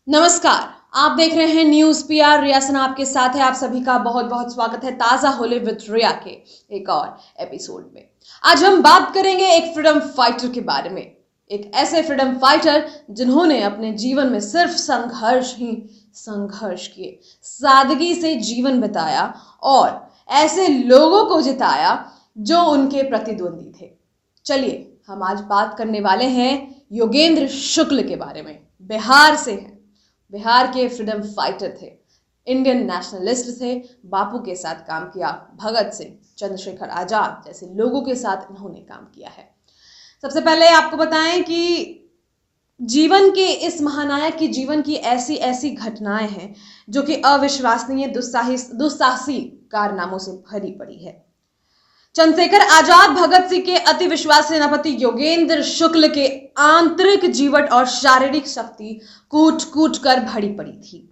नमस्कार, आप देख रहे हैं न्यूज पीआर। रियासन आपके साथ है। आप सभी का बहुत बहुत स्वागत है ताजा होली विद रिया के एक और एपिसोड में। आज हम बात करेंगे एक फ्रीडम फाइटर के बारे में। एक ऐसे फ्रीडम फाइटर जिन्होंने अपने जीवन में सिर्फ संघर्ष ही संघर्ष किए, सादगी से जीवन बिताया और ऐसे लोगों को जिताया जो उनके प्रतिद्वंदी थे। चलिए हम आज बात करने वाले हैं योगेंद्र शुक्ल के बारे में। बिहार से हैं, बिहार के फ्रीडम फाइटर थे, इंडियन नेशनलिस्ट थे, बापू के साथ काम किया, भगत सिंह, चंद्रशेखर आजाद जैसे लोगों के साथ इन्होंने काम किया है। सबसे पहले आपको बताएं कि जीवन के इस महानायक की जीवन की ऐसी ऐसी घटनाएं हैं जो कि अविश्वसनीय दुस्साहसी कारनामों से भरी पड़ी है। चंद्रशेखर आजाद भगत सिंह के अति विश्वासी सेनापति योगेंद्र शुक्ल के आंतरिक जीवट और शारीरिक शक्ति कूट कूट कर भरी पड़ी थी।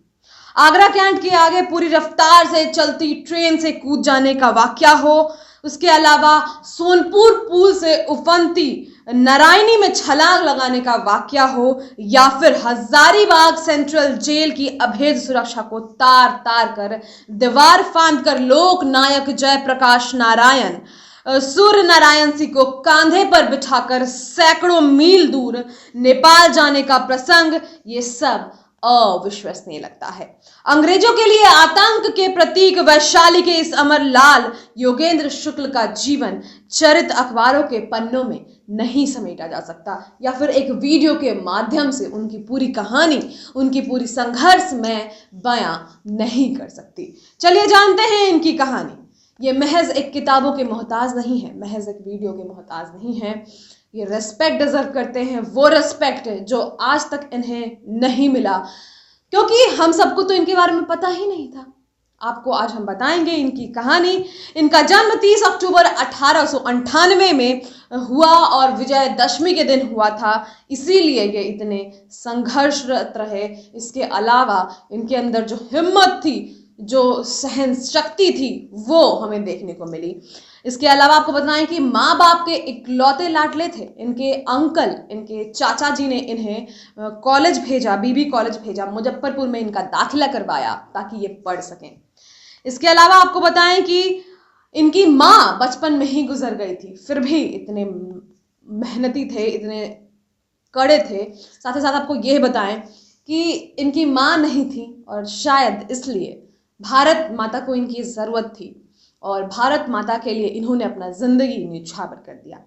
आगरा कैंट के आगे पूरी रफ्तार से चलती ट्रेन से कूद जाने का वाकया हो, उसके अलावा सोनपुर पुल से उफनती नारायणी में छलांग लगाने का वाकया हो, या फिर हजारीबाग सेंट्रल जेल की अभेद सुरक्षा को तार तार कर दीवार फांद कर लोक नायक जयप्रकाश नारायण सूर्य नारायण सिंह को कांधे पर बिठाकर सैकड़ों मील दूर नेपाल जाने का प्रसंग, ये सब अविश्वसनीय लगता है। अंग्रेजों के लिए आतंक के प्रतीक वैशाली के इस अमर लाल योगेंद्र शुक्ल का जीवन चरित्र अखबारों के पन्नों में नहीं समेटा जा सकता, या फिर एक वीडियो के माध्यम से उनकी पूरी कहानी, उनकी पूरी संघर्ष में बयां नहीं कर सकती। चलिए जानते हैं इनकी कहानी। ये महज एक किताबों के मोहताज नहीं है, महज एक वीडियो के मोहताज नहीं है। ये रेस्पेक्ट डिजर्व करते हैं, वो रेस्पेक्ट जो आज तक इन्हें नहीं मिला, क्योंकि हम सबको तो इनके बारे में पता ही नहीं था। आपको आज हम बताएंगे इनकी कहानी। इनका जन्म 30 अक्टूबर 1898 में हुआ और विजयदशमी के दिन हुआ था, इसीलिए ये इतने संघर्षरत रहे। इसके अलावा इनके अंदर जो हिम्मत थी, जो सहन शक्ति थी, वो हमें देखने को मिली। इसके अलावा आपको बताएं कि माँ बाप के इकलौते लाडले थे। इनके अंकल, इनके चाचा जी ने इन्हें कॉलेज भेजा, बीबी कॉलेज भेजा, मुजफ्फरपुर में इनका दाखिला करवाया ताकि ये पढ़ सकें। इसके अलावा आपको बताएं कि इनकी माँ बचपन में ही गुजर गई थी, फिर भी इतने मेहनती थे, इतने कड़े थे। साथ ही साथ आपको यह बताएं कि इनकी माँ नहीं थी और शायद इसलिए भारत माता को इनकी जरूरत थी और भारत माता के लिए इन्होंने अपना जिंदगी न्यौछावर कर दिया।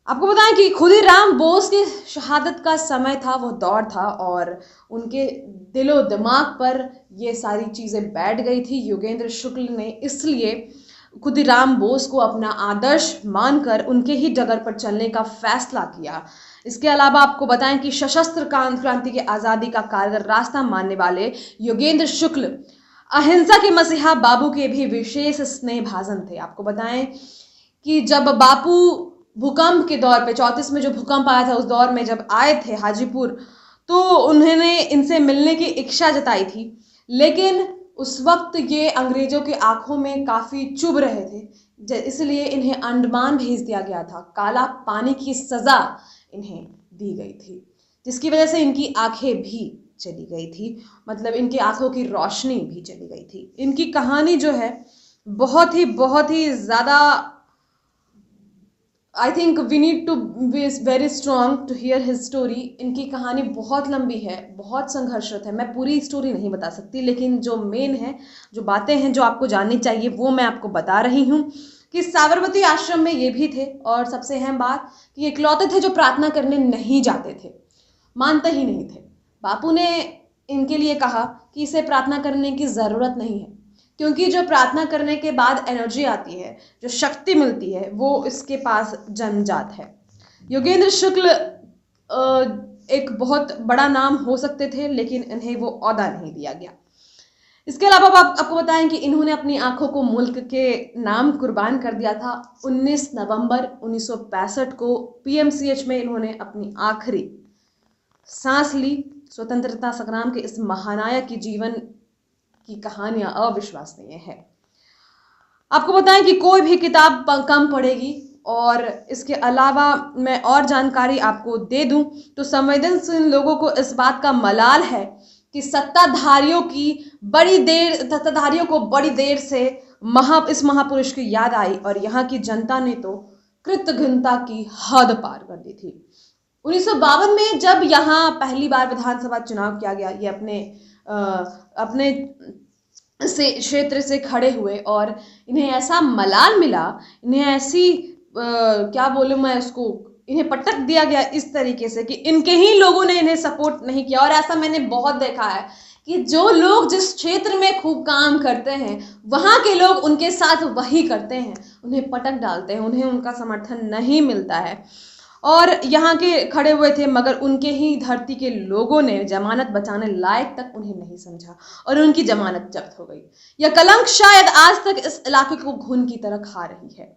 आपको बताएं कि खुदीराम बोस की शहादत का समय था, वो दौर था और उनके दिलो दिमाग पर ये सारी चीजें बैठ गई थी। योगेंद्र शुक्ल ने इसलिए खुदीराम बोस को अपना आदर्श मानकर उनके ही डगर पर चलने का फैसला किया। इसके अलावा आपको बताएं कि सशस्त्र क्रांति की आजादी का कारगर रास्ता मानने वाले योगेंद्र शुक्ल अहिंसा के मसीहा बापू के भी विशेष स्नेह भाजन थे। आपको बताएं कि जब बापू भूकंप के दौर पे 34 में जो भूकंप आया था, उस दौर में जब आए थे हाजीपुर, तो उन्होंने इनसे मिलने की इच्छा जताई थी, लेकिन उस वक्त ये अंग्रेजों की आंखों में काफी चुभ रहे थे, इसलिए इन्हें अंडमान भेज दिया गया था। काला पानी की सजा इन्हें दी गई थी, जिसकी वजह से इनकी आंखें भी चली गई थी, मतलब इनकी आंखों की रोशनी भी चली गई थी। इनकी कहानी जो है बहुत ही ज्यादा, I think we need to be very strong to hear his story. इनकी कहानी बहुत लंबी है, बहुत संघर्षरत है। मैं पूरी स्टोरी नहीं बता सकती, लेकिन जो मेन है, जो बातें हैं जो आपको जाननी चाहिए, वो मैं आपको बता रही हूँ। कि साबरमती आश्रम में ये भी थे, और सबसे अहम बात कि इकलौते थे जो प्रार्थना करने नहीं जाते थे, मानते ही नहीं थे। बापू ने इनके लिए कहा कि इसे प्रार्थना करने की ज़रूरत नहीं है, क्योंकि जो प्रार्थना करने के बाद एनर्जी आती है, जो शक्ति मिलती है, वो इसके पास जन्मजात है। योगेंद्र शुक्ल एक बहुत बड़ा नाम हो सकते थे, लेकिन इन्हें वो ओहदा नहीं दिया गया। इसके अलावा आपको बताएं कि इन्होंने अपनी आंखों को मुल्क के नाम कुर्बान कर दिया था। 19 नवंबर 1965 को पीएमसीएच में इन्होंने अपनी आखिरी सांस ली। स्वतंत्रता संग्राम के इस महानायक की जीवन की कहानियां अविश्वसनीय है। आपको बताएं कि कोई भी किताब कम पड़ेगी और इसके अलावा मैं और जानकारी आपको दे दूं तो संवेदनशील लोगों को इस बात का मलाल है कि सत्ताधारियों को बड़ी देर से इस महापुरुष की याद आई और यहाँ की जनता ने तो कृतघ्नता की हद पार कर दी थी। 1952 में जब यहाँ पहली बार विधानसभा चुनाव किया गया, ये अपने से क्षेत्र से खड़े हुए और इन्हें ऐसा मलाल मिला, इन्हें ऐसी क्या बोलूं मैं उसको, इन्हें पटक दिया गया इस तरीके से कि इनके ही लोगों ने इन्हें सपोर्ट नहीं किया। और ऐसा मैंने बहुत देखा है कि जो लोग जिस क्षेत्र में खूब काम करते हैं वहां के लोग उनके साथ वही करते हैं, उन्हें पटक डालते हैं, उन्हें उनका समर्थन नहीं मिलता है। और यहाँ के खड़े हुए थे मगर उनके ही धरती के लोगों ने जमानत बचाने लायक तक उन्हें नहीं समझा और उनकी जमानत जब्त हो गई। यह कलंक शायद आज तक इस इलाके को घुन की तरह खा रही है।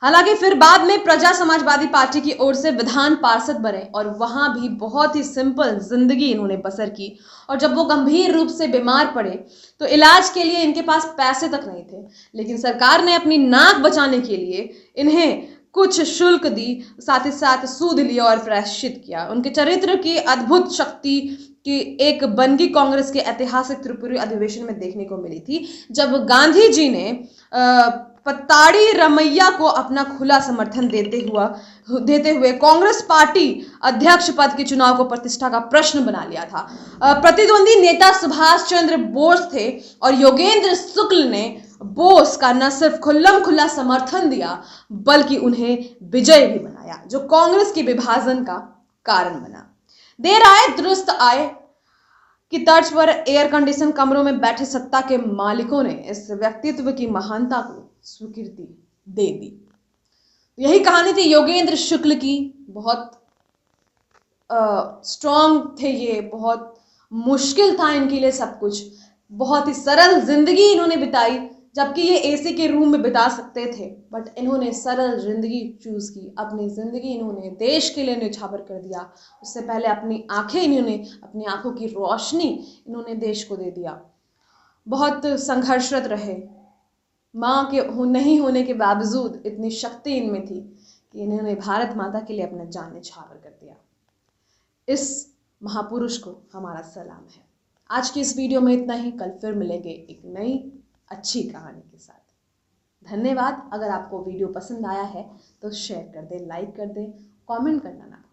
हालांकि फिर बाद में प्रजा समाजवादी पार्टी की ओर से विधान पार्षद बने और वहां भी बहुत ही सिंपल जिंदगी इन्होंने बसर की। और जब वो गंभीर रूप से बीमार पड़े तो इलाज के लिए इनके पास पैसे तक नहीं थे, लेकिन सरकार ने अपनी नाक बचाने के लिए इन्हें कुछ शुल्क दी, साथ ही साथ सूद लिया और प्रायश्चित किया। उनके चरित्र की अद्भुत शक्ति की एक बनगी कांग्रेस के ऐतिहासिक त्रिपुरी अधिवेशन में देखने को मिली थी, जब गांधी जी ने पताड़ी रमैया को अपना खुला समर्थन देते हुए कांग्रेस पार्टी अध्यक्ष पद के चुनाव को प्रतिष्ठा का प्रश्न बना लिया था। प्रतिद्वंदी नेता सुभाष चंद्र बोस थे और योगेंद्र शुक्ल ने बोस का न सिर्फ खुल्लम खुल्ला समर्थन दिया बल्कि उन्हें विजय भी बनाया, जो कांग्रेस के विभाजन का कारण बना। देर आए दुरुस्त आए की तर्ज पर एयर कंडीशन कमरों में बैठे सत्ता के मालिकों ने इस व्यक्तित्व की महानता को स्वीकृति दे दी। यही कहानी थी योगेंद्र शुक्ल की। बहुत स्ट्रॉन्ग थे ये, बहुत मुश्किल था इनके लिए सब कुछ, बहुत ही सरल जिंदगी इन्होंने बिताई, जबकि ये एसी के रूम में बिता सकते थे, बट इन्होंने सरल जिंदगी चूज की। अपनी जिंदगी इन्होंने देश के लिए न्यौछावर कर दिया। उससे पहले अपनी आंखों की रोशनी इन्होंने देश को दे दिया। बहुत संघर्षरत रहे, माँ के नहीं होने के बावजूद इतनी शक्ति इनमें थी कि इन्होंने भारत माता के लिए अपना जान न्यौछावर कर दिया। इस महापुरुष को हमारा सलाम है। आज की इस वीडियो में इतना ही। कल फिर मिलेंगे एक नई अच्छी कहानी के साथ। धन्यवाद। अगर आपको वीडियो पसंद आया है तो शेयर कर दें, लाइक कर दें, कमेंट करना ना